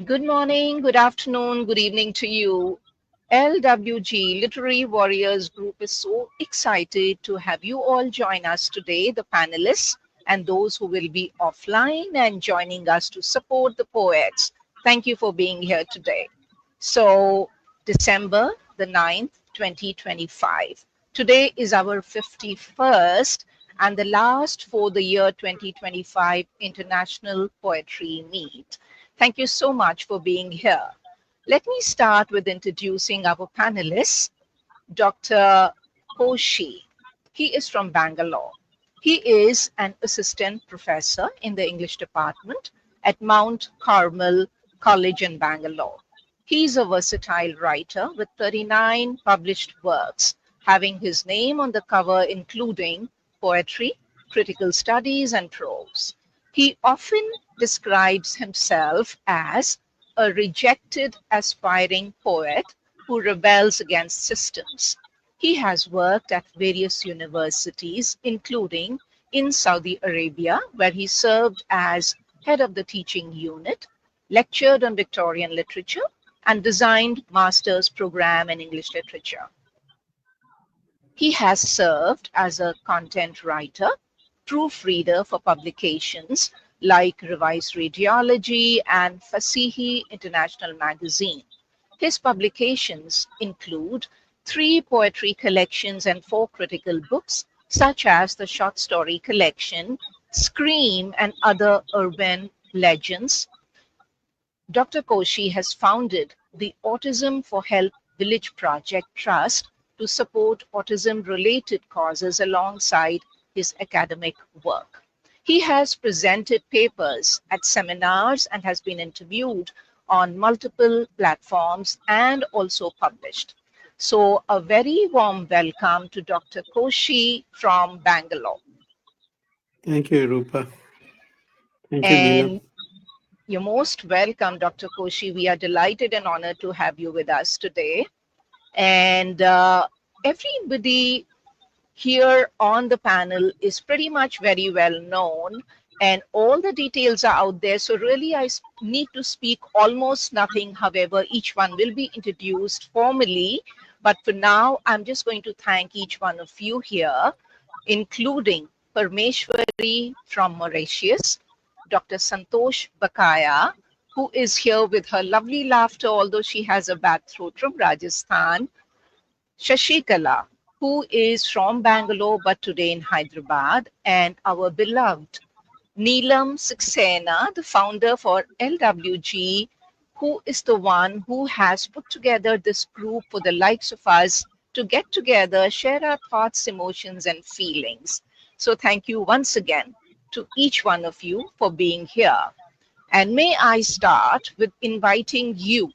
Good morning, good afternoon, good evening to you. LWG Literary Warriors Group is so excited to have you all join us today, the panelists and those who will be offline and joining us to support the poets. Thank you for being here today. So, December the 9th, 2025. Today is our 51st and the last for the year 2025 International Poetry Meet. Thank you so much for being here. Let me start with introducing our panelists. Dr. Koshi. He is from Bangalore. He is an assistant professor in the English department at Mount Carmel College in Bangalore. He is a versatile writer with 39 published works, having his name on the cover, including poetry, critical studies, and prose. He often describes himself as a rejected aspiring poet who rebels against systems. He has worked at various universities, including in Saudi Arabia, where he served as head of the teaching unit, lectured on Victorian literature, and designed master's program in English literature. He has served as a content writer, proofreader for publications like Revised Radiology and Fasihi International Magazine. His publications include three poetry collections and four critical books, such as the short story collection, Scream and Other Urban Legends. Dr. Koshi has founded the Autism for Health Village Project Trust to support autism related causes alongside his academic work. He has presented papers at seminars and has been interviewed on multiple platforms and also published. So, a very warm welcome to Dr. Koshi from Bangalore. Thank you, Rupa. Thank you, Neelam. And you're most welcome, Dr. Koshi. We are delighted and honored to have you with us today. And everybody here on the panel is pretty much very well known and all the details are out there. So really need to speak almost nothing. However, each one will be introduced formally. But for now, I'm just going to thank each one of you here, including Parmashwaree from Mauritius, Dr. Santosh Bakaya, who is here with her lovely laughter, although she has a bad throat, from Rajasthan, Shashikala, who is from Bangalore but today in Hyderabad, and our beloved Neelam Saxena, the founder for LWG, who is the one who has put together this group for the likes of us to get together, share our thoughts, emotions, and feelings. So thank you once again to each one of you for being here. And may I start with inviting you,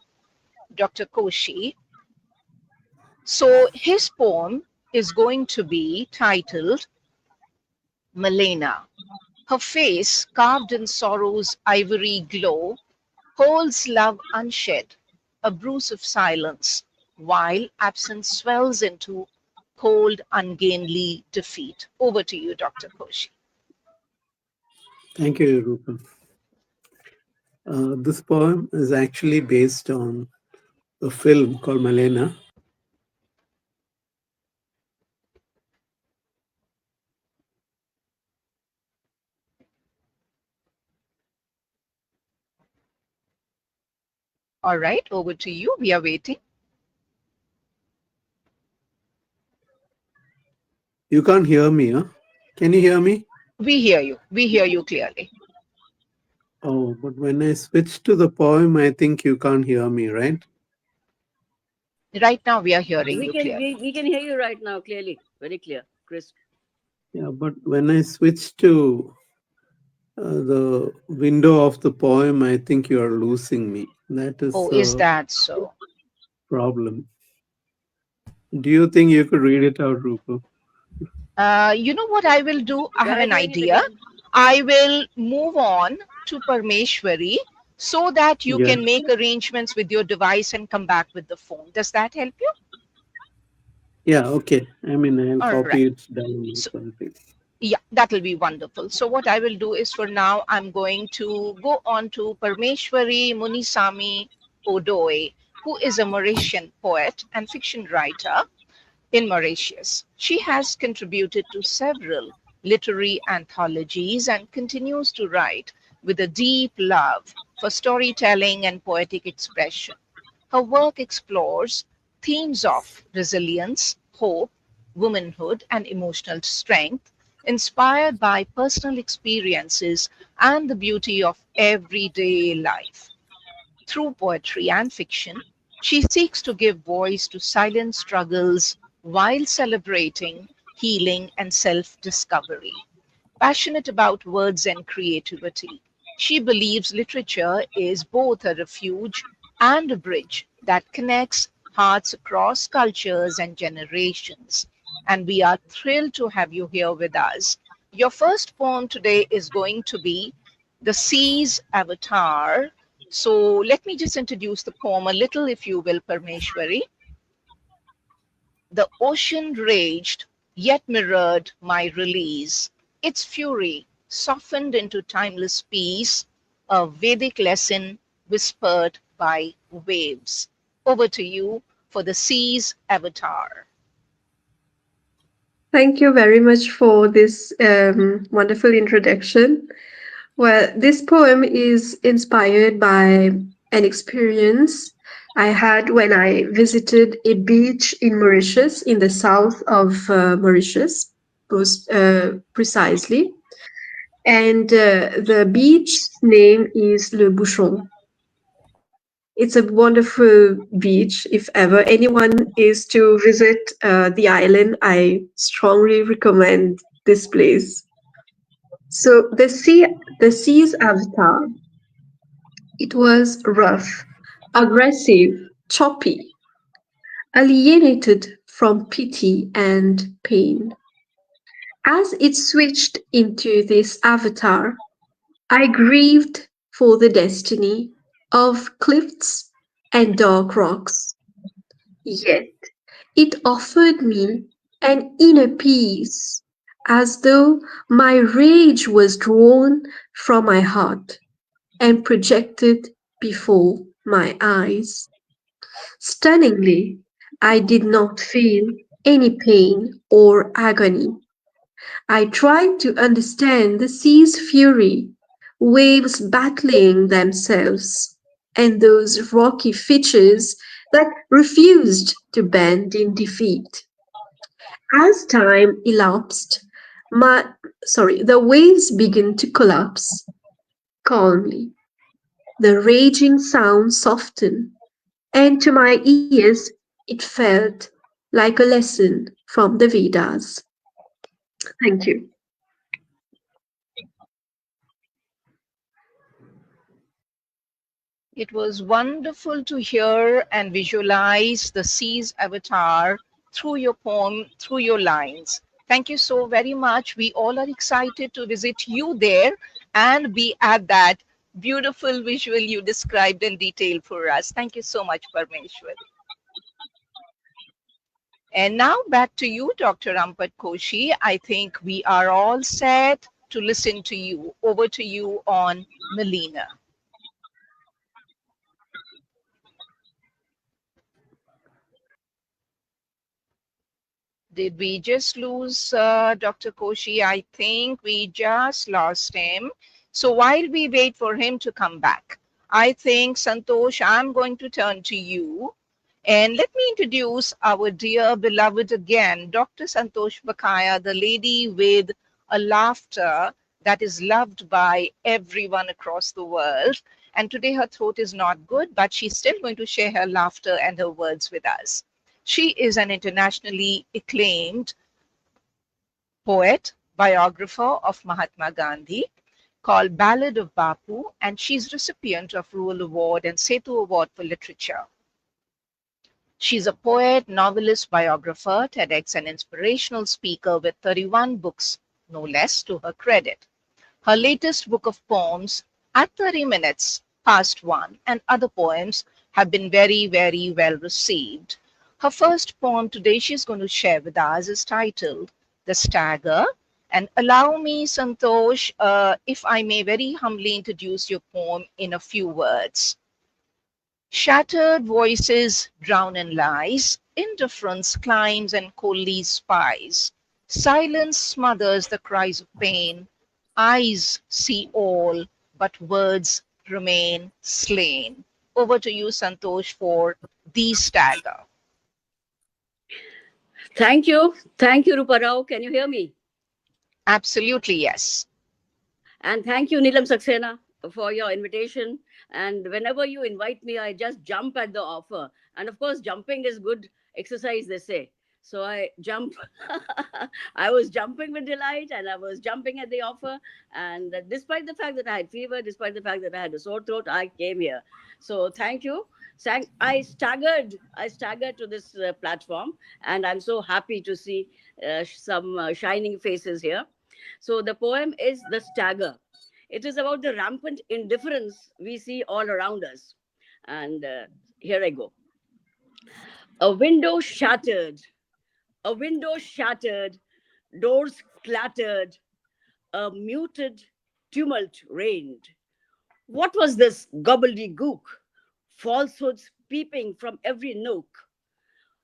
Dr. Koshi. So his poem is going to be titled Malena. Her face, carved in sorrow's ivory glow, holds love unshed, a bruise of silence, while absence swells into cold, ungainly defeat. Over to you, Dr. Koshi. Thank you, Rupa. This poem is actually based on a film called Malena. All right, over to you. We are waiting. You can't hear me, huh? Can you hear me? We hear you. We hear you clearly. Oh, but when I switch to the poem, I think you can't hear me, right? Right now, we are hearing We you can clearly. we can hear you right now clearly, very clear, crisp. Yeah, but when I switch to the window of the poem, I think you are losing me. That is Oh, is a that so? problem. Do you think you could read it out, Rupa? You know what I will do? I have Try an doing it idea. again. I will move on to Parmeshwari so that you Yeah. can make arrangements with your device and come back with the phone. Does that help you? Yeah, okay. I mean, I'll All right. copy it down or So, something. Yeah, that'll be wonderful. So what I will do is for now, I'm going to go on to Parmeshwari Munisamy Odoy, who is a Mauritian poet and fiction writer in Mauritius. She has contributed to several literary anthologies and continues to write with a deep love for storytelling and poetic expression. Her work explores themes of resilience, hope, womanhood, and emotional strength, inspired by personal experiences and the beauty of everyday life. Through poetry and fiction, she seeks to give voice to silent struggles while celebrating healing and self discovery. Passionate about words and creativity, she believes literature is both a refuge and a bridge that connects hearts across cultures and generations. And we are thrilled to have you here with us. Your first poem today is going to be The Sea's Avatar. So let me just introduce the poem a little, if you will, Parmeshwari. The ocean raged, yet mirrored my release. Its fury softened into timeless peace, a Vedic lesson whispered by waves. Over to you for the sea's avatar. Thank you very much for this wonderful introduction. Well, this poem is inspired by an experience I had when I visited a beach in Mauritius, in the south of Mauritius, precisely. And the beach's name is Le Bouchon. It's a wonderful beach. If ever anyone is to visit the island, I strongly recommend this place. So the sea's avatar, it was rough, aggressive, choppy, alienated from pity and pain. As it switched into this avatar, I grieved for the destiny of cliffs and dark rocks. Yet it offered me an inner peace, as though my rage was drawn from my heart and projected before my eyes. Stunningly, I did not feel any pain or agony. I tried to understand the sea's fury, waves battling themselves, and those rocky features that refused to bend in defeat. As time elapsed, my the waves began to collapse calmly. The raging sound softened, and to my ears it felt like a lesson from the Vedas. Thank you. It was wonderful to hear and visualize the sea's avatar through your poem, through your lines. Thank you so very much. We all are excited to visit you there and be at that beautiful visual you described in detail for us. Thank you so much, Parmeshwar. And now back to you, Dr. Ampat Koshi. I think we are all set to listen to you. Over to you on Melina. Did we just lose Dr. Koshi? I think we just lost him. So while we wait for him to come back, I think, Santosh, I'm going to turn to you. And let me introduce our dear beloved again, Dr. Santosh Bakaya, the lady with a laughter that is loved by everyone across the world. And today her throat is not good, but she's still going to share her laughter and her words with us. She is an internationally acclaimed poet, biographer of Mahatma Gandhi, called Ballad of Bapu, and she's recipient of Rural Award and Setu Award for Literature. She's a poet, novelist, biographer, TEDx, and inspirational speaker with 31 books, no less, to her credit. Her latest book of poems, At 30 Minutes Past One, and other poems have been very, very well received. Her first poem today she's going to share with us is titled The Stagger, And allow me, Santosh, if I may very humbly introduce your poem in a few words. Shattered voices drown in lies, indifference climbs and coldly spies. Silence smothers the cries of pain, eyes see all, but words remain slain. Over to you, Santosh, for the stagger. Thank you. Thank you, Rupa Rao. Can you hear me? Absolutely, yes. And thank you, Neelam Saxena, for your invitation. And whenever you invite me, I just jump at the offer. And of course, jumping is good exercise, they say. So I jump. I was jumping with delight and I was jumping at the offer. And despite the fact that I had fever, despite the fact that I had a sore throat, I came here. So thank you. I staggered. I staggered to this platform, and I'm so happy to see some shining faces here. So the poem is The Stagger. It is about the rampant indifference we see all around us. And here I go. A window shattered, a window shattered, doors clattered, a muted tumult reigned. What was this gobbledygook? Falsehoods peeping from every nook,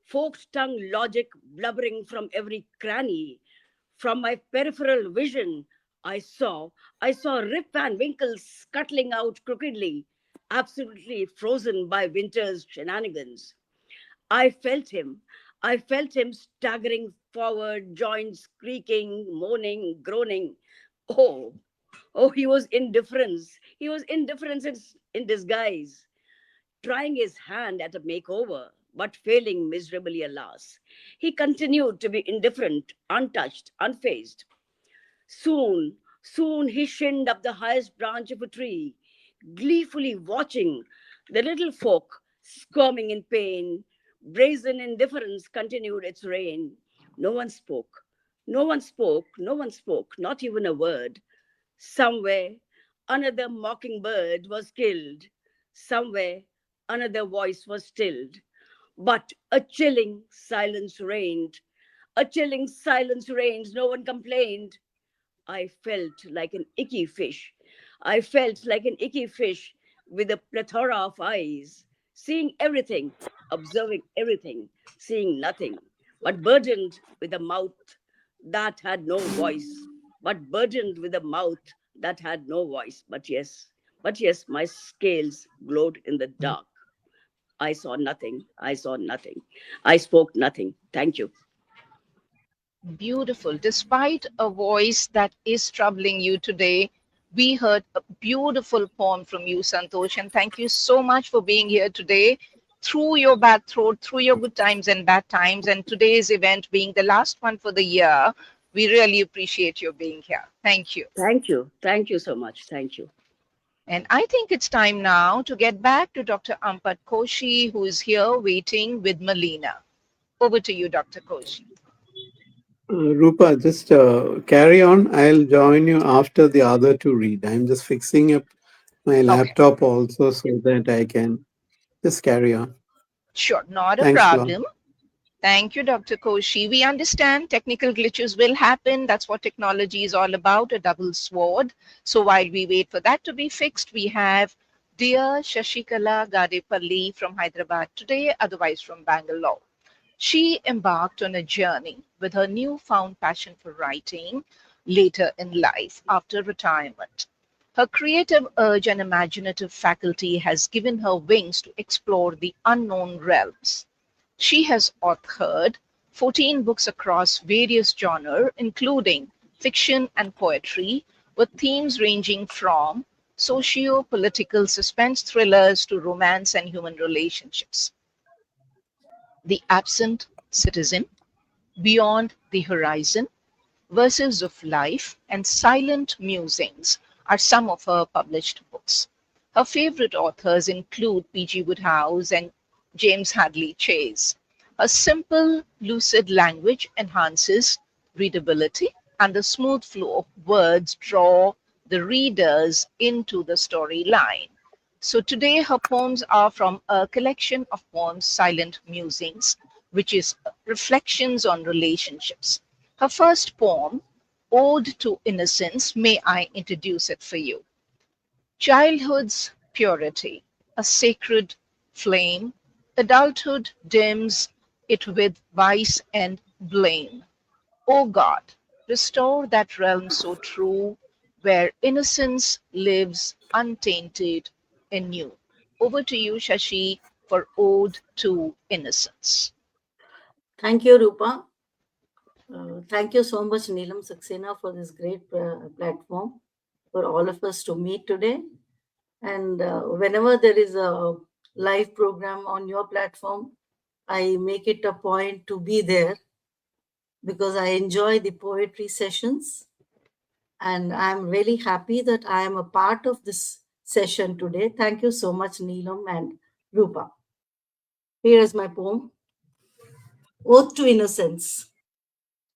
forked tongue logic blubbering from every cranny. From my peripheral vision, I saw Rip Van Winkle scuttling out crookedly, absolutely frozen by winter's shenanigans. I felt him. I felt him staggering forward, joints creaking, moaning, groaning. Oh, oh, he was indifference. He was indifference in disguise, trying his hand at a makeover, but failing miserably, alas. He continued to be indifferent, untouched, unfazed. Soon he shinned up the highest branch of a tree, gleefully watching the little folk squirming in pain. Brazen indifference continued its reign. No one spoke. No one spoke. No one spoke. Not even a word. Somewhere, another mockingbird was killed. Somewhere, another voice was stilled. But a chilling silence reigned. A chilling silence reigns. No one complained. I felt like an icky fish. I felt like an icky fish with a plethora of eyes, seeing everything, observing everything, seeing nothing, but burdened with a mouth that had no voice, but burdened with a mouth that had no voice. But yes, my scales glowed in the dark. I saw nothing. I saw nothing. I spoke nothing. Thank you. Beautiful. Despite a voice that is troubling you today, we heard a beautiful poem from you, Santosh. And thank you so much for being here today through your bad throat, through your good times and bad times. And today's event being the last one for the year, we really appreciate your being here. Thank you. Thank you. Thank you so much. Thank you. And I think it's time now to get back to Dr. Ampat Koshi, who is here waiting with Melina. Over to you, Dr. Koshi. Rupa, just carry on. I'll join you after the other two read. I'm just fixing up my Okay, laptop also so that I can just carry on. sure, not a Thanks a lot. problem. Thank you, Dr. Koshi. We understand technical glitches will happen. That's what technology is all about, a double sword. So while we wait for that to be fixed, we have dear Shashikala Gadpalli from Hyderabad today, otherwise from Bangalore. She embarked on a journey with her newfound passion for writing later in life after retirement. Her creative urge and imaginative faculty has given her wings to explore the unknown realms. She has authored 14 books across various genres, including fiction and poetry, with themes ranging from socio-political suspense thrillers to romance and human relationships. The Absent Citizen, Beyond the Horizon, Verses of Life, and Silent Musings are some of her published books. Her favorite authors include P.G. Wodehouse and James Hadley Chase. Her simple, lucid language enhances readability, and the smooth flow of words draw the readers into the storyline. So today her poems are from a collection of poems, Silent Musings, which is reflections on relationships. Her first poem, Ode to Innocence, may I introduce it for you? Childhood's purity, a sacred flame, adulthood dims it with vice and blame. O God, restore that realm so true where innocence lives untainted anew. Over to you, Shashi, for Ode to Innocence. Thank you, Rupa. Thank you so much, Neelam Saxena, for this great platform for all of us to meet today. And whenever there is a live program on your platform, I make it a point to be there because I enjoy the poetry sessions. And I'm really happy that I am a part of this session today. Thank you so much, Neelam and Rupa. Here is my poem, Oath to Innocence.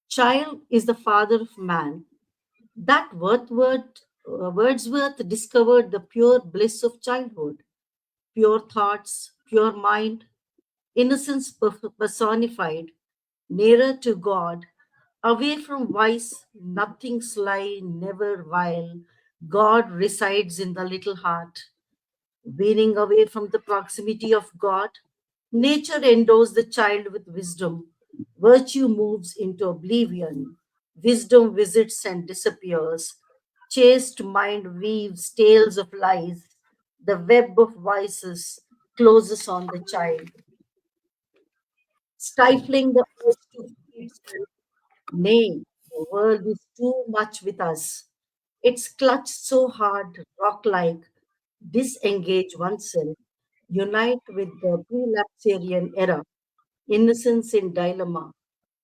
Child is the father of man. That Wordsworth discovered the pure bliss of childhood, pure thoughts, pure mind, innocence personified, nearer to God, away from vice, nothing sly, never vile. God resides in the little heart. Weaning away from the proximity of God, nature endows the child with wisdom. Virtue moves into oblivion. Wisdom visits and disappears. Chaste mind weaves tales of lies. The web of vices closes on the child, stifling the urge to free itself. Nay, the world is too much with us. It's clutched so hard, rock like, disengage oneself, unite with the prelapsarian era, innocence in dilemma,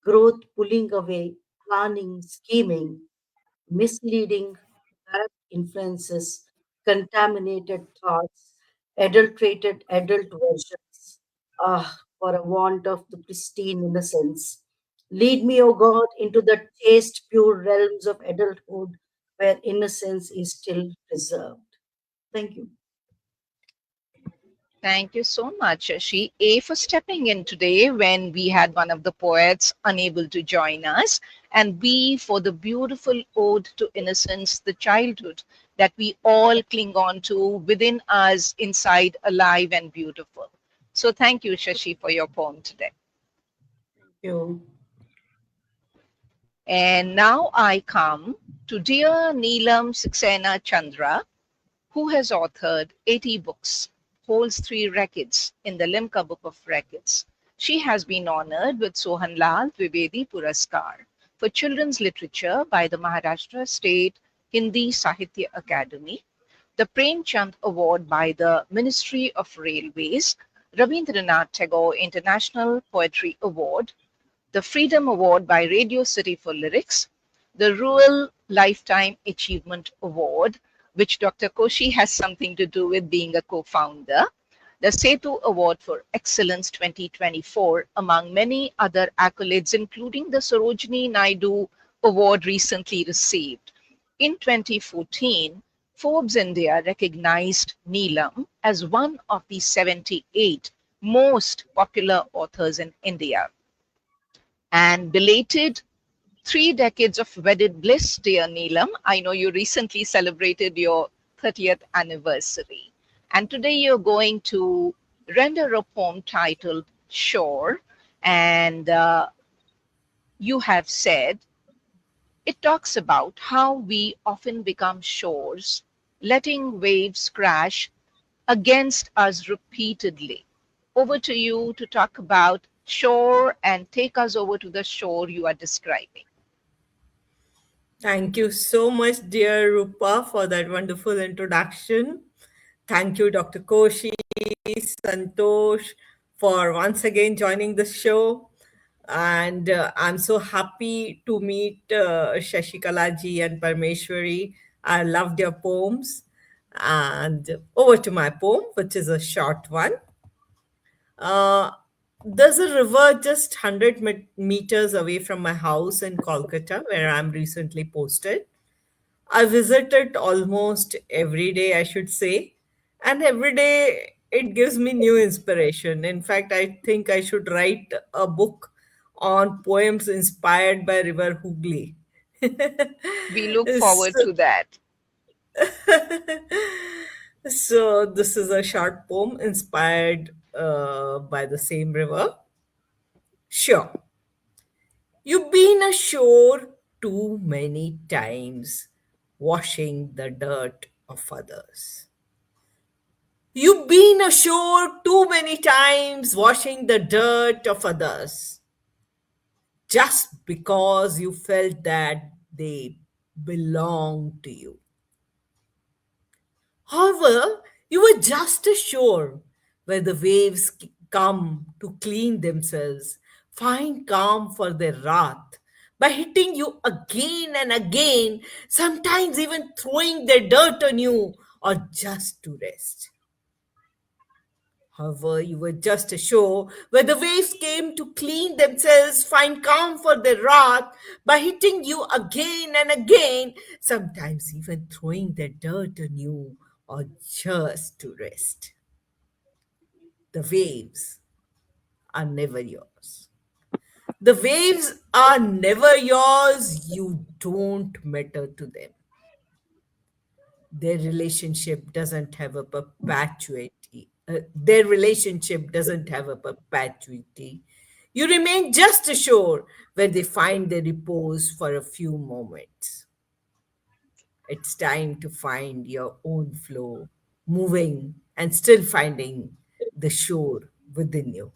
growth pulling away, planning, scheming, misleading, corrupt influences, contaminated thoughts, adulterated adult versions. Ah, for a want of the pristine innocence. Lead me, O God, into the chaste, pure realms of adulthood where innocence is still preserved. Thank you. Thank you so much, Shashi. A, for stepping in today when we had one of the poets unable to join us, and B, for the beautiful ode to innocence, the childhood that we all cling on to within us, inside, alive, and beautiful. So, thank you, Shashi, for your poem today. Thank you. And now I come to dear Neelam Saxena Chandra, who has authored 80 books, holds 3 records in the Limca Book of Records. She has been honored with Sohanlal Dwivedi Puraskar for children's literature by the Maharashtra State Hindi Sahitya Academy, the Premchand Award by the Ministry of Railways, Rabindranath Tagore International Poetry Award, the Freedom Award by Radio City for Lyrics, the Rural Lifetime Achievement Award, which Dr. Koshi has something to do with being a co founder, the Setu Award for Excellence 2024, among many other accolades, including the Sarojini Naidu Award recently received. In 2014, Forbes India recognized Neelam as one of the 78 most popular authors in India. And belated 3 decades of wedded bliss, dear Neelam. I know you recently celebrated your 30th anniversary. And today you're going to render a poem titled Shore. And you have said it talks about how we often become shores, letting waves crash against us repeatedly. Over to you to talk about shore and take us over to the shore you are describing. Thank you so much, dear Rupa, for that wonderful introduction. Thank you, Dr. Koshi, Santosh, for once again joining the show. And I'm so happy to meet Shashikala ji and Parmashwaree. I loved your poems. And over to my poem, which is a short one. Uh, there's a river just 100 meters away from my house in Kolkata, where I'm recently posted. I visit it almost every day, I should say. And every day it gives me new inspiration. In fact, I think I should write a book on poems inspired by River Hooghly. We look forward so, to that. so this is a short poem inspired by the same river. Sure, you've been ashore too many times, washing the dirt of others. You've been ashore too many times, washing the dirt of others, just because you felt that they belong to you. However, you were just ashore where the waves come to clean themselves, find calm for their wrath by hitting you again and again, sometimes even throwing their dirt on you or just to rest. However, you were just ashore where the waves came to clean themselves, find calm for their wrath by hitting you again and again, sometimes even throwing their dirt on you or just to rest. The waves are never yours. The waves are never yours. You don't matter to them. Their relationship doesn't have a perpetuity. Their relationship doesn't have a perpetuity. You remain just ashore where they find their repose for a few moments. It's time to find your own flow, moving and still finding the shore within you.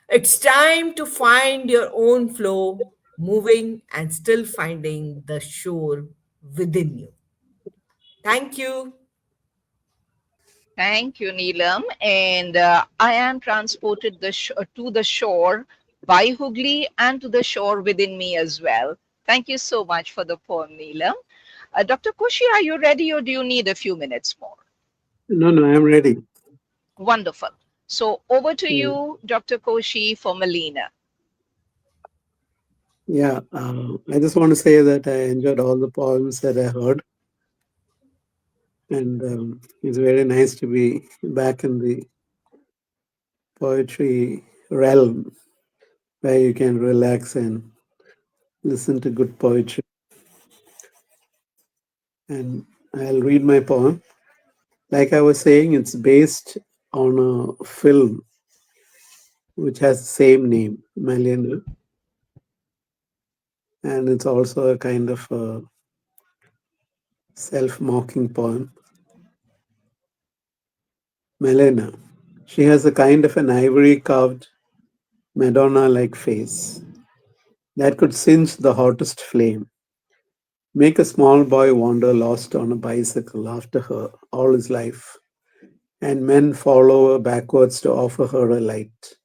It's time to find your own flow, moving and still finding the shore within you. Thank you. Thank you, Neelam. And I am transported to the shore by Hooghly and to the shore within me as well. Thank you so much for the poem, Neelam. Dr. Koshi, are you ready or do you need a few minutes more? No, no, I'm ready. Wonderful. So over to Yeah, you, Dr. Koshi, for Melina. yeah. I just want to say that I enjoyed all the poems that I heard, and it's very nice to be back in the poetry realm where you can relax and listen to good poetry. And I'll read my poem. Like I was saying, it's based on a film which has the same name, Malena, and it's also a kind of a self-mocking poem. Malena. She has a kind of an ivory carved Madonna-like face that could singe the hottest flame, make a small boy wander lost on a bicycle after her all his life, and men follow her backwards to offer her a light.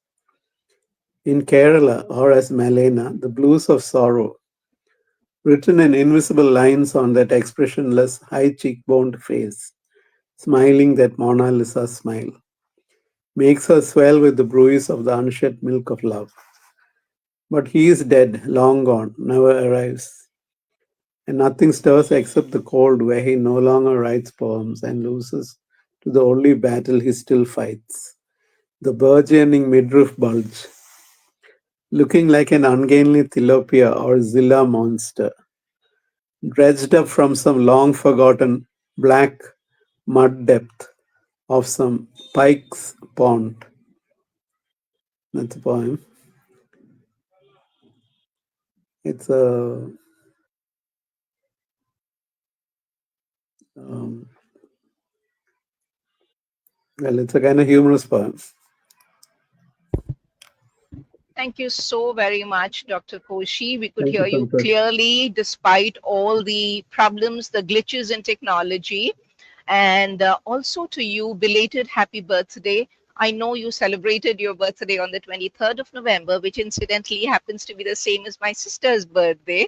In Kerala, or as Malena, the blues of sorrow, written in invisible lines on that expressionless, high cheekboned face, smiling that Mona Lisa smile, makes her swell with the bruise of the unshed milk of love. But he is dead, long gone, never arrives, and nothing stirs except the cold where he no longer writes poems and loses to the only battle he still fights, the burgeoning midriff bulge, looking like an ungainly tilapia or zilla monster, dredged up from some long forgotten black mud depth of some pike's pond. That's a poem. It's a um, well, it's a kind of humorous poem. Thank you so very much, Dr. Koshi. We could Thank you, hear you Santosh. clearly despite all the problems, the glitches in technology. And also to you, belated happy birthday. I know you celebrated your birthday on the 23rd of November, which incidentally happens to be the same as my sister's birthday.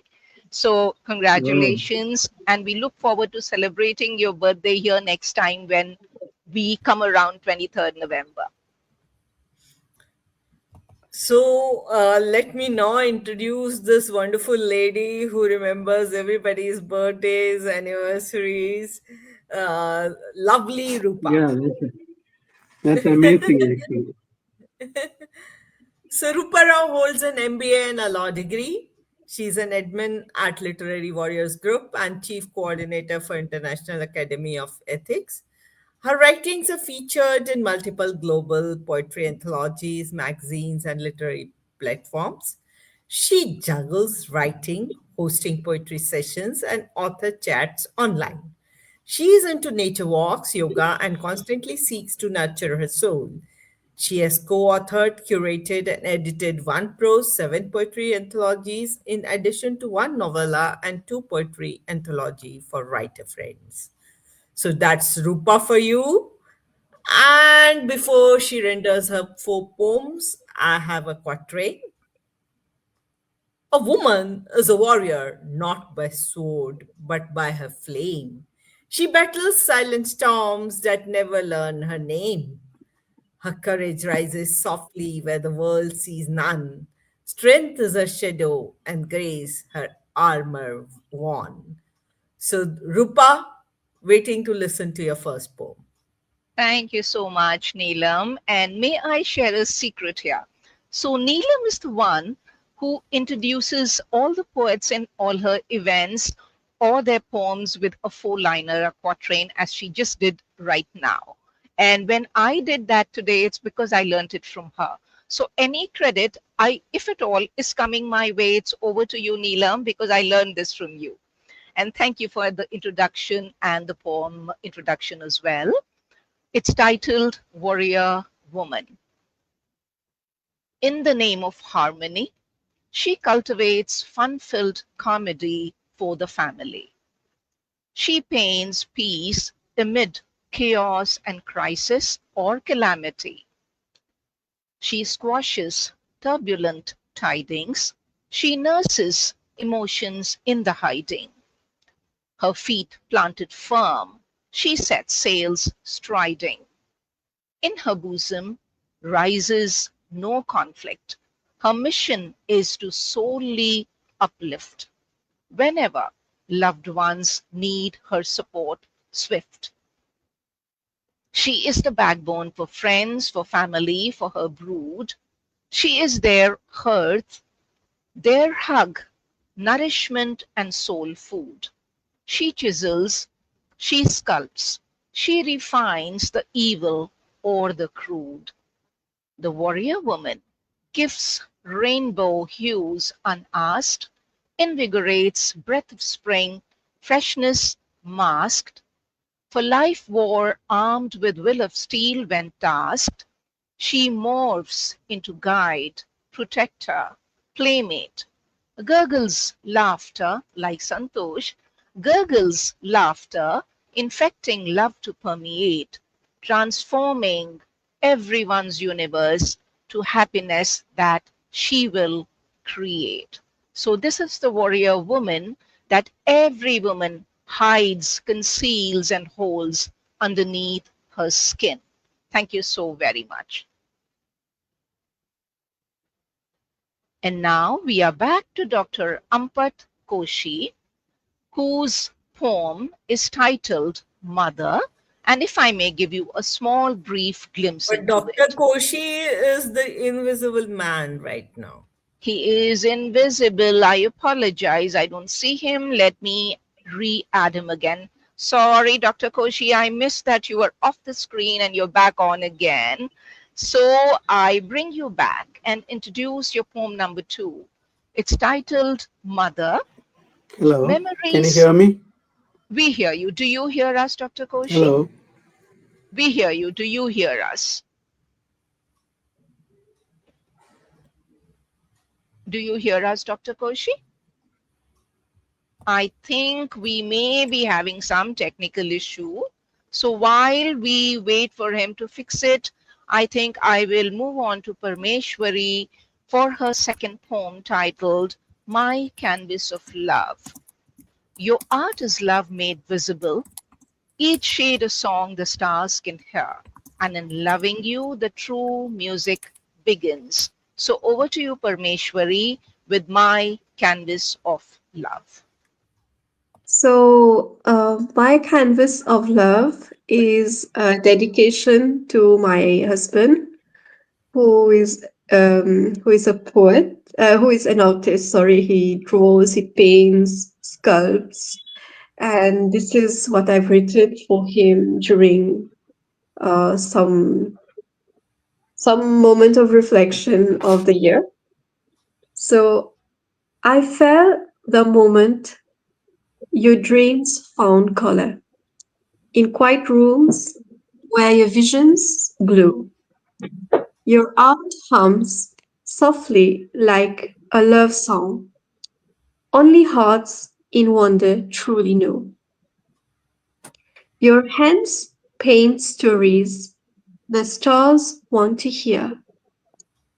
So, Wow. congratulations. And we look forward to celebrating your birthday here next time when we come around 23rd November. So, let me now introduce this wonderful lady who remembers everybody's birthdays, anniversaries. Lovely Rupa. Yeah, that's amazing, actually. So, Rupa Rao holds an MBA and a law degree. She's an admin at Literary Warriors Group and chief coordinator for International Academy of Ethics. Her writings are featured in multiple global poetry anthologies, magazines, and literary platforms. She juggles writing, hosting poetry sessions, and author chats online. She is into nature walks, yoga, and constantly seeks to nurture her soul. She has co authored, curated, and edited one prose, seven poetry anthologies, in addition to one novella and two poetry anthology for writer friends. So that's Rupa for you. And before she renders her four poems, I have a quatrain. A woman is a warrior not by sword, but by her flame. She battles silent storms that never learn her name. Her courage rises softly where the world sees none. Strength is her shadow, and grace her armor worn. So, Rupa, waiting to listen to your first poem. Thank you so much, Neelam. And may I share a secret here? So, Neelam is the one who introduces all the poets in all her events or their poems with a four-liner, a quatrain, as she just did right now. And when I did that today, it's because I learned it from her. So any credit, if at all, is coming my way, it's over to you, Neelam, because I learned this from you. And thank you for the introduction and the poem introduction as well. It's titled Warrior Woman. In the name of harmony, she cultivates fun filled comedy for the family. She paints peace amid chaos and crisis or calamity. She squashes turbulent tidings. She nurses emotions in the hiding. Her feet planted firm, she sets sails striding. In her bosom rises no conflict. Her mission is to solely uplift. Whenever loved ones need her support, swift. She is the backbone for friends, for family, for her brood. She is their hearth, their hug, nourishment, and soul food. She chisels, she sculpts, she refines the evil or the crude. The warrior woman gives rainbow hues unasked, invigorates breath of spring, freshness masked. For life war armed with will of steel when tasked, she morphs into guide, protector, playmate, gurgles laughter like Santosh, gurgles laughter, infecting love to permeate, transforming everyone's universe to happiness that she will create. So, this is the warrior woman that every woman hides, conceals, and holds underneath her skin. Thank you so very much. And now we are back to Dr. Ampat Koshi, whose poem is titled Mother. And if I may give you a small, brief glimpse But into Dr. it, Koshi is the invisible man right now. he is invisible. I apologize. I don't see him. Let me re add him again. Sorry, Dr. Koshi, I missed that you were off the screen and you're back on again. So I bring you back and introduce your poem number two. It's titled Mother. Hello, can you Memories. hear me? We hear you. Do you hear us, Dr. Koshi? Hello. We hear you. Do you hear us? Do you hear us, Dr. Koshi? I think we may be having some technical issue. So while we wait for him to fix it, I think I will move on to Parmeshwari for her second poem titled My Canvas of Love. Your art is love made visible, each shade a song the stars can hear. And in loving you, the true music begins. So over to you, Parmeshwari, with my canvas of love. So, my canvas of love is a dedication to my husband, who is who is a poet, who is an artist. Sorry, he draws, he paints, sculpts, and this is what I've written for him during some moment of reflection of the year. So I felt the moment your dreams found color in quiet rooms where your visions glow. Your art hums softly like a love song. Only hearts in wonder truly know. Your hands paint stories the stars want to hear.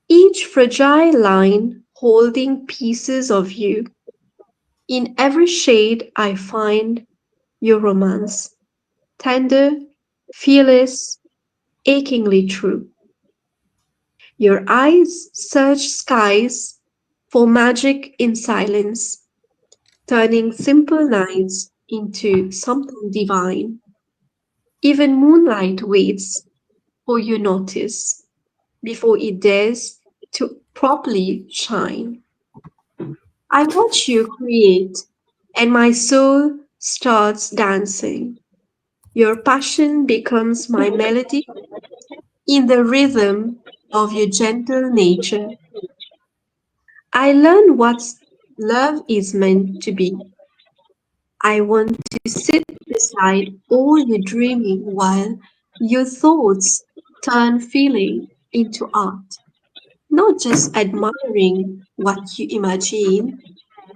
Each fragile line holding pieces of you. In every shade I find your romance, tender, fearless, achingly true. Your eyes search skies for magic in silence, turning simple nights into something divine. Even moonlight waits for your notice before it dares to properly shine. I watch you create, and my soul starts dancing. Your passion becomes my melody in the rhythm of your gentle nature. I learn what love is meant to be. I want to sit beside all your dreaming while your thoughts turn feeling into art. Not just admiring what you imagine,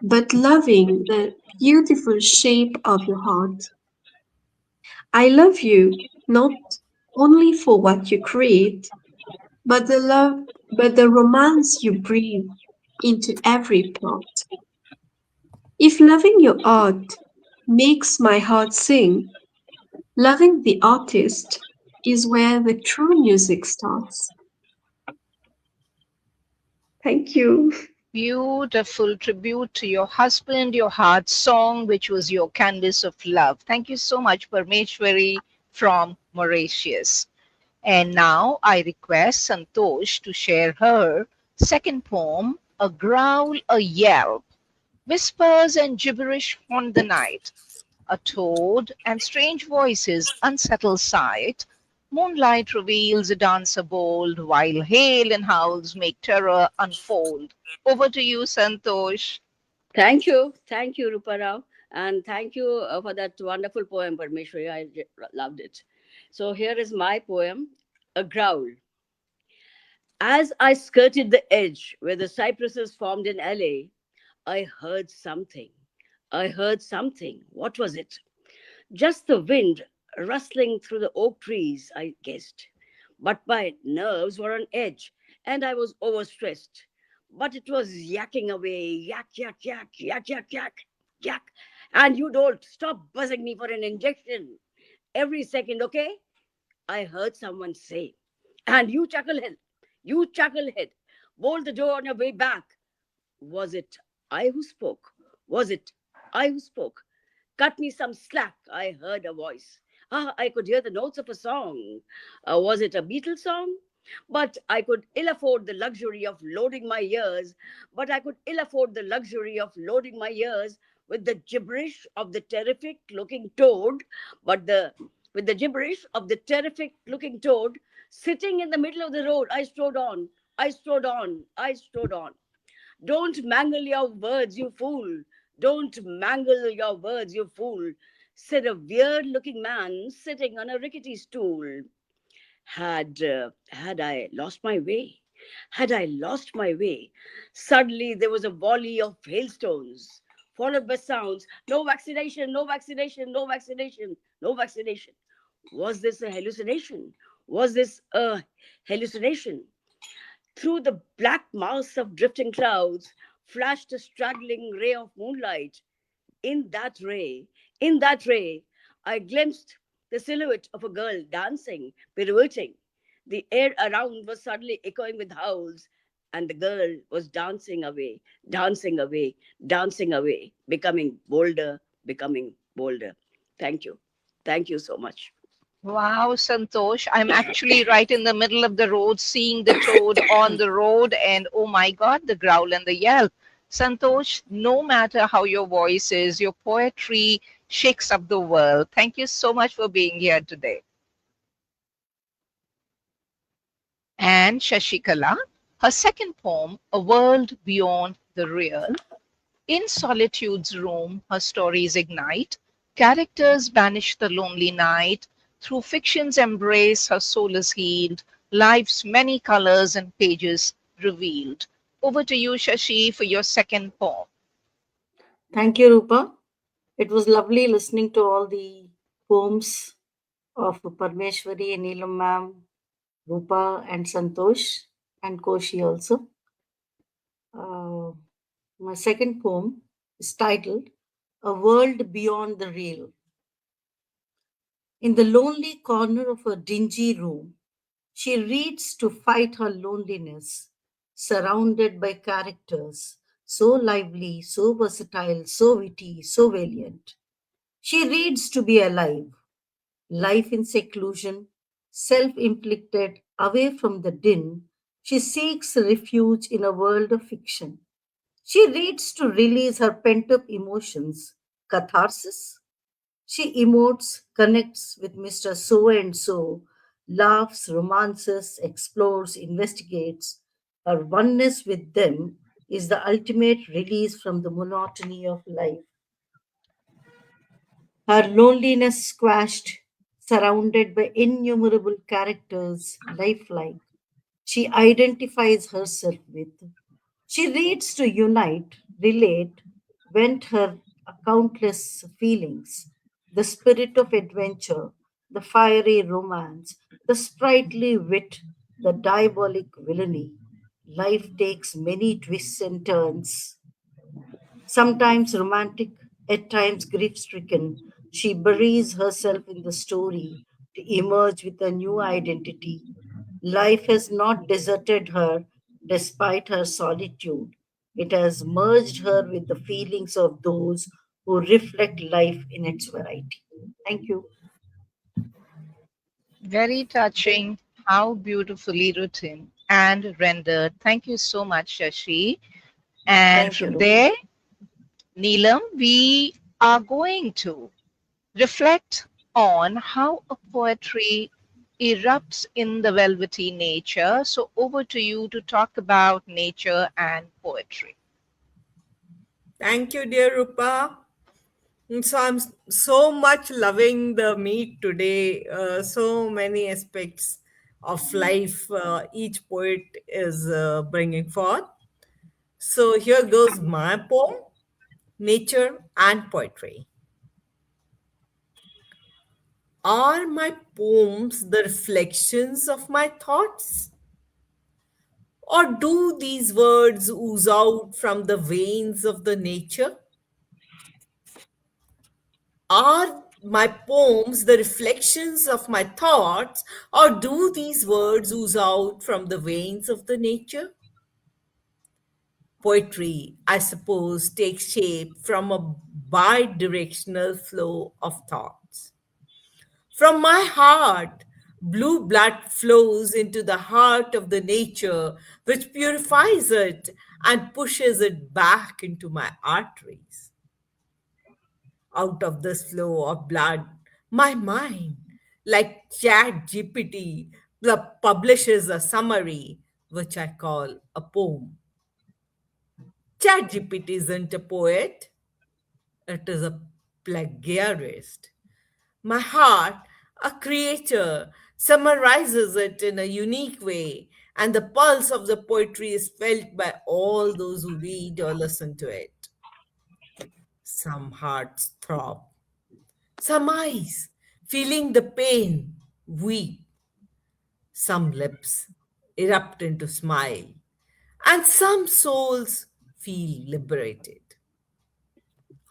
but loving the beautiful shape of your heart. I love you not only for what you create, but the love, but the romance you breathe into every plot. If loving your art makes my heart sing, loving the artist is where the true music starts. Thank you. Beautiful tribute to your husband, your heart song, which was your canvas of love. Thank you so much, Parmeshwari from Mauritius. And now I request Santosh to share her second poem, A Growl, a Yelp. Whispers and gibberish haunt the night. A toad and strange voices unsettle sight. Moonlight reveals a dancer bold, while hail and howls make terror unfold. Over to you, Santosh. Thank you, Rupa Rao, and thank you for that wonderful poem, Parmeshwari. Loved it. So here is my poem, A Growl. As I skirted the edge where the cypresses formed an alley, I heard something. I heard something. What was it? Just the wind rustling through the oak trees, I guessed. But my nerves were on edge and I was overstressed. But it was yakking away, yak, yak, yak, yak, yak, yak, yak. And you don't stop buzzing me for an injection every second, okay? I heard someone say. And you chucklehead, bolt the door on your way back. Was it I who spoke? Was it I who spoke? Cut me some slack, I heard a voice. Ah, I could hear the notes of a song. Was it a Beatles song? But I could ill afford the luxury of loading my ears. But I could ill afford the luxury of loading my ears with the gibberish of the terrific looking toad. But the with the gibberish of the terrific looking toad sitting in the middle of the road, I strode on. I strode on. I strode on. Don't mangle your words, you fool. Don't mangle your words, you fool, said a weird looking man sitting on a rickety stool. Had I lost my way? Had I lost my way? Suddenly there was a volley of hailstones, followed by sounds. No vaccination, no vaccination, no vaccination, no vaccination. Was this a hallucination? Was this a hallucination? Through the black mass of drifting clouds flashed a straggling ray of moonlight. In that ray, in that ray, I glimpsed the silhouette of a girl dancing, pirouetting. The air around was suddenly echoing with howls, and the girl was dancing away, dancing away, dancing away, becoming bolder, becoming bolder. Thank you. Thank you so much. Wow, Santosh. I'm actually right in the middle of the road seeing the toad on the road, and oh my God, the growl and the yelp. Santosh, no matter how your voice is, your poetry shakes up the world. Thank you so much for being here today. And Shashikala, her second poem, A World Beyond the Real. In solitude's room, her stories ignite. Characters banish the lonely night. Through fiction's embrace, her soul is healed. Life's many colors and pages revealed. Over to you, Shashi, for your second poem. Thank you, Rupa. It was lovely listening to all the poems of Parmeshwari, Neelam ma'am, Rupa, and Santosh, and Koshi also. Uh, my second poem is titled A World Beyond the Real. In the lonely corner of a dingy room, she reads to fight her loneliness, surrounded by characters so lively, so versatile, so witty, so valiant. She reads to be alive, life in seclusion, self inflicted, away from the din. She seeks refuge in a world of fiction. She reads to release her pent up emotions, catharsis. She emotes, connects with Mr. So and so, laughs, romances, explores, investigates. Her oneness with them is the ultimate release from the monotony of life. Her loneliness squashed, surrounded by innumerable characters, lifelike, she identifies herself with. She reads to unite, relate, vent her countless feelings, the spirit of adventure, the fiery romance, the sprightly wit, the diabolic villainy. Life takes many twists and turns, sometimes romantic, at times grief stricken. She buries herself in the story to emerge with a new identity. Life has not deserted her despite her solitude. It has merged her with the feelings of those who reflect life in its variety. Thank you. Very touching. How beautifully written and rendered. Thank you so much, Shashi. And Thank you, from Rupa. there, Neelam, we are going to reflect on how a poetry erupts in the velvety nature. So, over to you to talk about nature and poetry. Thank you, dear Rupa. So I'm so much loving the meet today. So many aspects of life each poet is bringing forth. So here goes my poem, Nature and Poetry. Are my poems the reflections of my thoughts? Or do these words ooze out from the veins of the nature? Are my poems the reflections of my thoughts, or do these words ooze out from the veins of the nature? Poetry, I suppose, takes shape from a bi directional flow of thoughts. From my heart, blue blood flows into the heart of the nature, which purifies it and pushes it back into my arteries. Out of this flow of blood, my mind, like Chat GPT, publishes a summary, which I call a poem. Chat GPT isn't a poet, it is a plagiarist. My heart, a creator, summarizes it in a unique way, and the pulse of the poetry is felt by all those who read or listen to it. Some hearts throb, some eyes, feeling the pain, weep, some lips erupt into smile, and some souls feel liberated.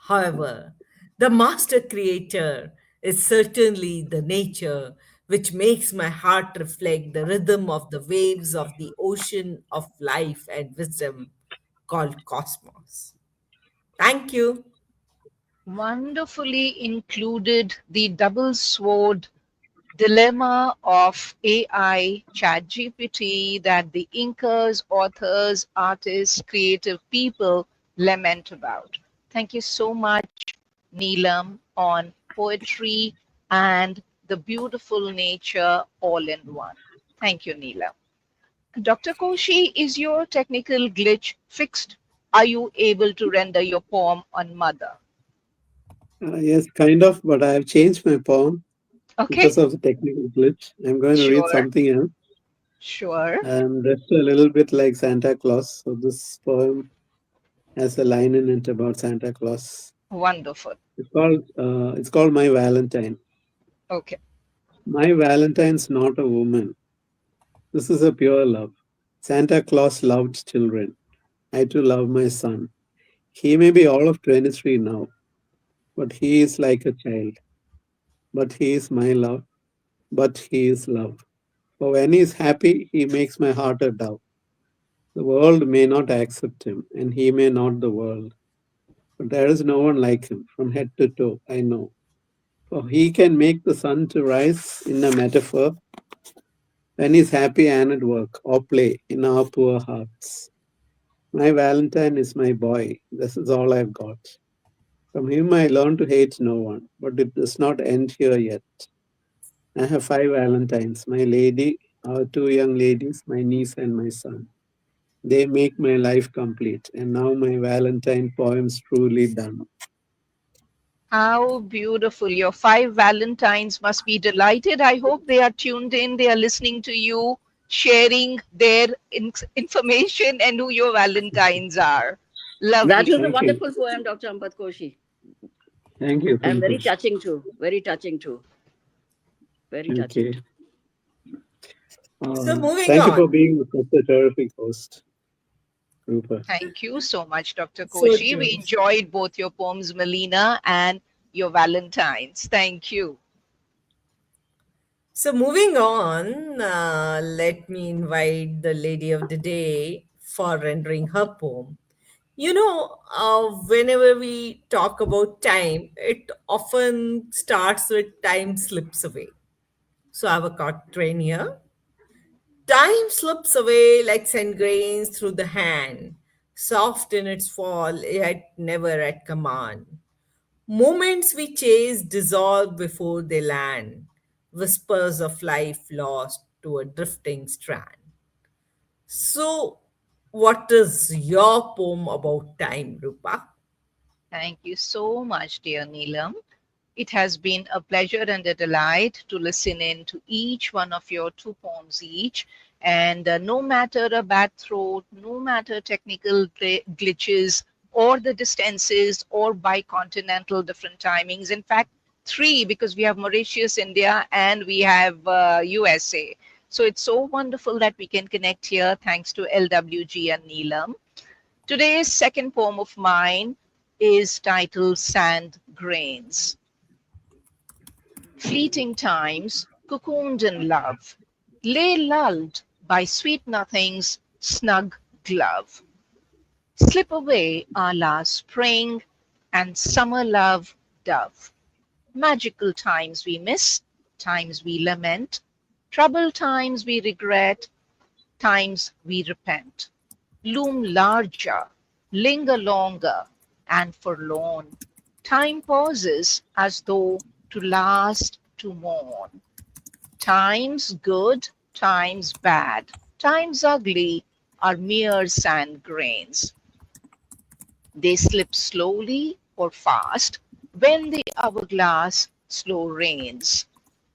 However, the master creator is certainly the nature which makes my heart reflect the rhythm of the waves of the ocean of life and wisdom called cosmos. Thank you. Wonderfully included the double sword dilemma of AI, ChatGPT, that the inkers, authors, artists, creative people lament about. Thank you so much, Neelam, on poetry and the beautiful nature all in one. Thank you, Neelam. Dr. Koshi, is your technical glitch fixed? Are you able to render your poem on Mother? Yes, kind of, but I have changed my poem Okay, because of the technical glitch. I'm going to read sure, something else. sure. I'm dressed a little bit like Santa Claus, so this poem has a line in it about Santa Claus. Wonderful. It's called My Valentine. Okay. My Valentine's not a woman. This is a pure love. Santa Claus loved children. I too love my son. He may be all of 23 now, but he is like a child. But he is my love. But he is love. For when he is happy, he makes my heart a dove. The world may not accept him, and he may not the world. But there is no one like him, from head to toe, I know. For he can make the sun to rise in a metaphor when he's happy and at work or play in our poor hearts. My Valentine is my boy. This is all I've got. From him I learned to hate no one, but it does not end here yet. I have 5 Valentines, my lady, our 2 young ladies, my niece and my son. They make my life complete, and now my Valentine poem's truly done. How beautiful. Your 5 Valentines must be delighted. I hope they are tuned in. They are listening to you, sharing their information and who your Valentines are. That was Lovely. a Thank you. wonderful poem, Dr. Ampat Koshi. Thank you. And Thank you. very touching too. Very touching too. Very touching Okay. too. So moving Thank you for on. being such a terrific host, Rupa. Thank you so much, Dr. So Koshi. We true. enjoyed both your poems, Melina, and your Valentines. Thank you. So moving on, let me invite the lady of the day for rendering her poem. Whenever we talk about time, it often starts with time slips away. So I have a quatrain here. Time slips away like sand grains through the hand, soft in its fall, yet never at command. Moments we chase dissolve before they land, whispers of life lost to a drifting strand. So, what is your poem about time, Rupa? Thank you so much, dear Neelam. It has been a pleasure and a delight to listen in to each one of your 2 poems each. And no matter a bad throat, no matter technical glitches or the distances or bicontinental different timings, in fact, 3 because we have Mauritius, India, and we have USA. So it's so wonderful that we can connect here thanks to LWG and Neelam. Today's second poem of mine is titled Sand Grains. Fleeting times, cocooned in love, lay lulled by sweet nothing's snug glove. Slip away our last spring and summer love dove. Magical times we miss, times we lament, troubled times we regret, times we repent. Loom larger, linger longer, and forlorn. Time pauses as though to last, to mourn. Times good, times bad, times ugly are mere sand grains. They slip slowly or fast when the hourglass slow rains.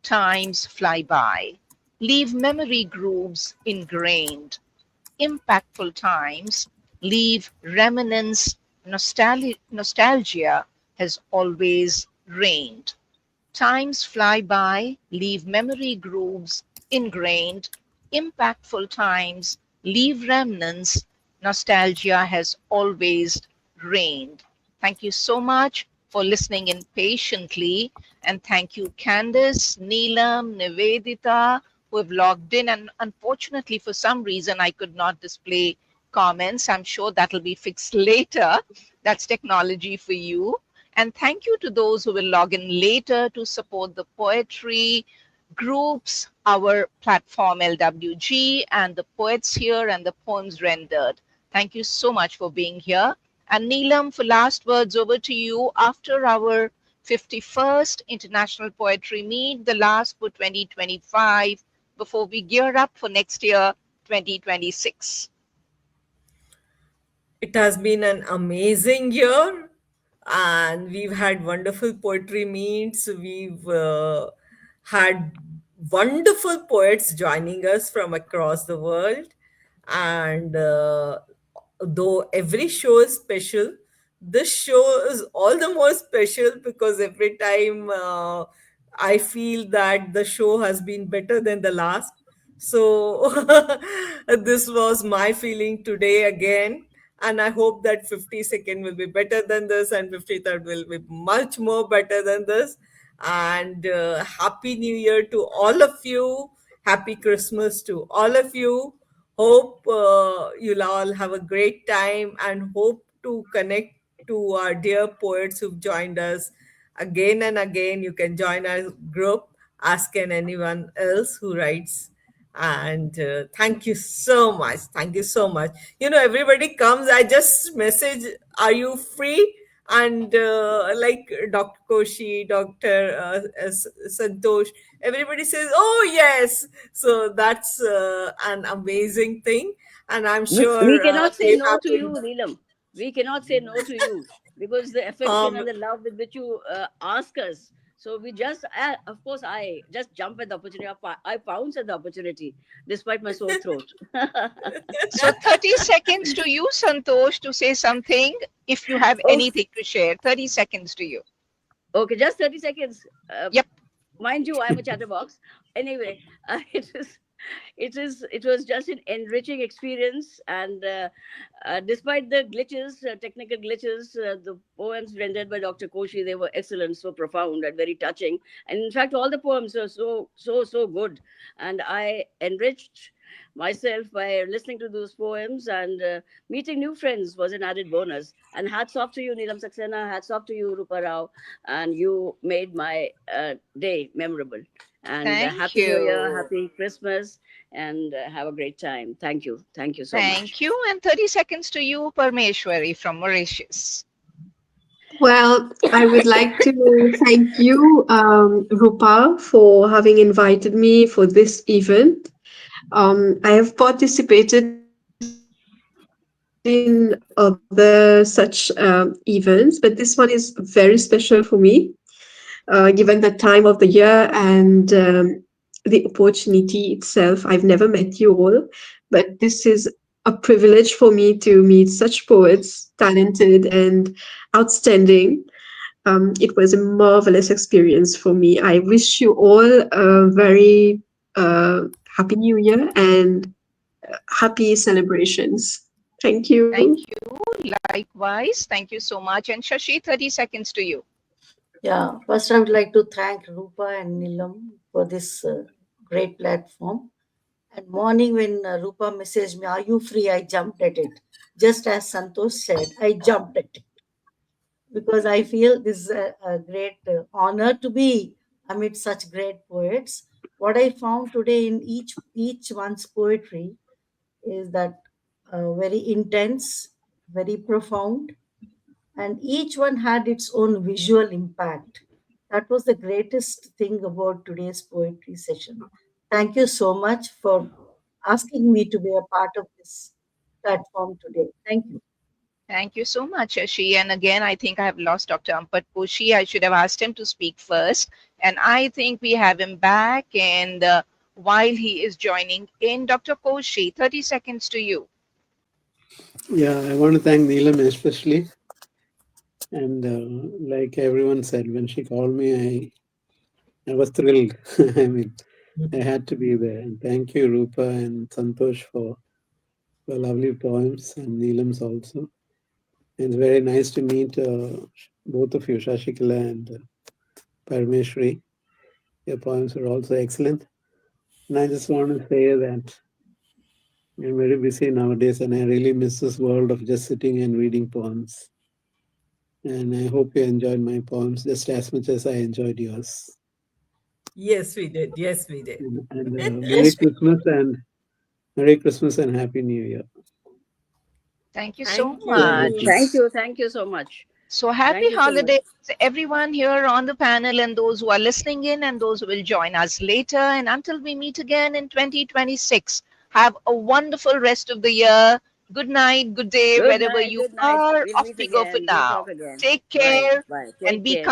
Times fly by, leave memory grooves ingrained. Impactful times leave remnants. Nostalgia has always reigned. Times fly by, leave memory grooves ingrained. Impactful times leave remnants. Nostalgia has always reigned. Thank you so much for listening in patiently. And thank you, Candice, Neelam, Nivedita, who have logged in. And unfortunately, for some reason, I could not display comments. I'm sure that'll be fixed later. That's technology for you. And thank you to those who will log in later to support the poetry. groups, our platform LWG, and the poets here and the poems rendered. Thank you so much for being here. And Neelam, for last words, over to you after our 51st International Poetry Meet, the last for 2025, before we gear up for next year, 2026. It has been an amazing year, and we've had wonderful poetry meets. We've had wonderful poets joining us from across the world. And though every show is special, this show is all the more special because every time I feel that the show has been better than the last. So this was my feeling today again, and I hope that 52nd will be better than this, and 53rd will be much more better than this. And happy new year to all of you, happy Christmas to all of you. Hope you'll all have a great time, and hope to connect to our dear poets who've joined us again and again. You can join our group, ask can anyone else who writes. And thank you so much. Thank you so much. Everybody comes, I just message, are you free? And like Dr. Koshi, Dr. Santosh, everybody says, oh, yes. So that's an amazing thing. And I'm We sure cannot say they no have to you, been. Neelam. We cannot say no to you because the affection Um, and the love with which you ask us. So we just, of course, I just jump at the opportunity. I pounce at the opportunity despite my sore throat. So 30 seconds to you, Santosh, to say something if you have Oh, anything to share. 30 seconds to you. okay, just 30 seconds. Yep. Mind you, I'm a chatterbox. Anyway, it was just an enriching experience, and despite the glitches, technical glitches, the poems rendered by Dr. Koshi, they were excellent, so profound and very touching. And in fact, all the poems are so good, and I enriched myself by listening to those poems, and meeting new friends was an added bonus. And hats off to you, Neelam Saxena, hats off to you, Rupa Rao, and you made my day memorable. And Thank happy new year, you. happy Christmas, and have a great time. Thank you so much. Thank you. And 30 seconds to you, Parmeshwari from Mauritius. Well, I would like to thank you, Rupa, for having invited me for this event. I have participated in other such events, but this one is very special for me, given the time of the year and the opportunity itself. I've never met you all, but this is a privilege for me to meet such poets, talented and outstanding. It was a marvelous experience for me. I wish you all a very happy new year and happy celebrations. Thank you. Thank you. Likewise. Thank you so much. And Shashi, 30 seconds to you. Yeah, first I would like to thank Rupa and Nilam for this great platform. And morning when Rupa messaged me, "Are you free?" I jumped at it. Just as Santosh said, I jumped at it because I feel this is a great honor to be amid such great poets. What I found today in each one's poetry is that very intense, very profound, and each one had its own visual impact. That was the greatest thing about today's poetry session. Thank you so much for asking me to be a part of this platform today. Thank you. Thank you so much, Shashi. And again, I think I have lost Dr. Ampat Koshi. I should have asked him to speak first. And I think we have him back. And while he is joining in, Dr. Koshi, 30 seconds to you. Yeah, I want to thank Neelam especially. And like everyone said, when she called me, I was thrilled. I mean, I had to be there. And thank you, Rupa and Santosh, for lovely poems, and Neelam's also. And it's very nice to meet both of you, Shashikala and Parmeshwari. Your poems were also excellent. And I just want to say that I'm very busy nowadays, and I really miss this world of just sitting and reading poems. And I hope you enjoyed my poems just as much as I enjoyed yours. Yes, we did. Yes, we did. And Yes, Merry Christmas and Happy New Year. Thank you so Thank much. you. thank you so much. So happy Thank you so much. holidays, everyone here on the panel and those who are listening in and those who will join us later. And until we meet again in 2026, have a wonderful rest of the year. Good night, good day, Good wherever night, you good night. are. We'll Off meet we go for again. We'll now. talk again. Take Bye, care bye. and Take be care. kind.